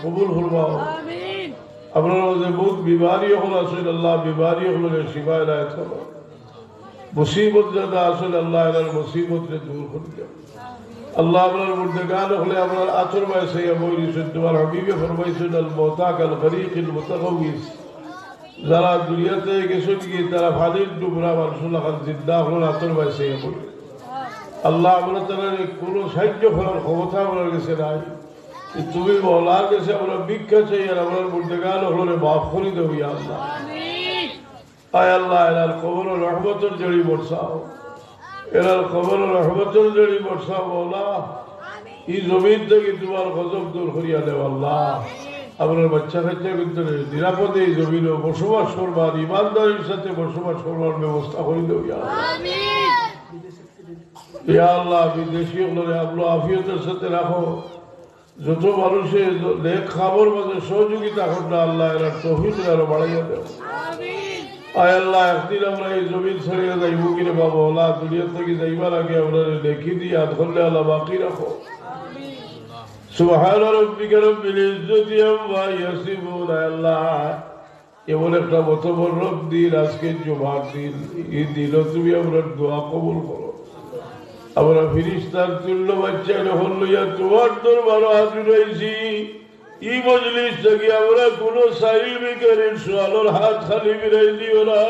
কবুল ফরমাও আপনার মধ্যে বহুত বিমারি হল আসলে আল্লাহ বিমারি হল শিফা এলায়ত করো মুসিবত যারা আসলে আল্লাহ এলার মুসিবতকে দূর করে দাও আল্লাহ আপনার মধ্যে গান হলে আপনার আচর বয়সে বইছেন তোমার হাবিবে ফরমাইছেন আল মুতাক আল গরিক আল মুতাকাউইস যারা দুনিয়াতে গেছেন কি তারা ফাদিল ডুবরা মানুষুল্লাহ খান জিন্দা হল আচর বয়সে বই আল্লাহ আমরা তারা কোনো সাহায্য করার ক্ষমতা আপনার কাছে নাই তুমি মহলার কাছে আমরা ভিক্ষা চাই আর আপনার মধ্যে গান হলে মাফ করে দেব ইয়া আল্লাহ আয় আল্লাহ এনার কবর রহমতের জড়ি বর্ষাও এনার কবর রহমতের জড়ি বর্ষাও মৌলা এই জমিন থেকে তোমার গজব দূর করিয়া দেব আল্লাহ আপনার বাচ্চা কাচ্চা কিন্তু নিরাপদে এই জমিনে বসবাস করবার ইমানদারির সাথে বসবাস করবার ব্যবস্থা করে দেব ইয়া আল্লাহ বিদেশি হলে আপনার আফিয়তের সাথে রাখো যত মানুষের নেক খাবার মাঝে সহযোগিতা করলে আল্লাহ এরা তৌহিদ আরো বাড়াইয়া দেব আয় আল্লাহ একদিন আমরা এই জমিন ছাড়িয়ে যাইব কিনে বাবা ওলা দুনিয়া থেকে যাইবার আগে আমরা লেখি দিয়ে হাত করলে আল্লাহ বাকি রাখো সুবহান রাব্বিকা রব্বিল ইজ্জাতি আম্মা ইয়াসিফুন আল্লাহ এমন একটা মতবরক দিন আজকে জুমার দিন এই দিনও তুমি আমরা দোয়া কবুল করো আমরা ফিরিস্তার তুল্য বাচ্চা যখন লইয়া তোমার দরবারে হাজির হয়েছি এই মজলিস থেকে আমরা কোন সাইল বিকারের সোয়ালোর হাত খালি বিরাই দিও না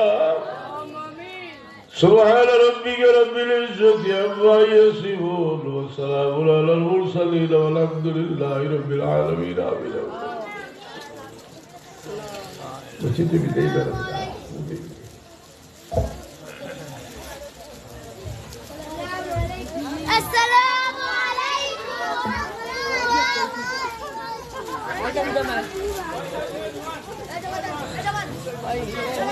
সুবহান রাব্বিকা রব্বিল ইজ্জাতি আম্মা ইয়াসিফুন ওয়া সালামুন আলাল মুরসালিন ওয়া আলহামদুলিল্লাহি রাব্বিল আলামিন আমিন বুঝিতে বিদায় দাও আসসালামু আলাইকুম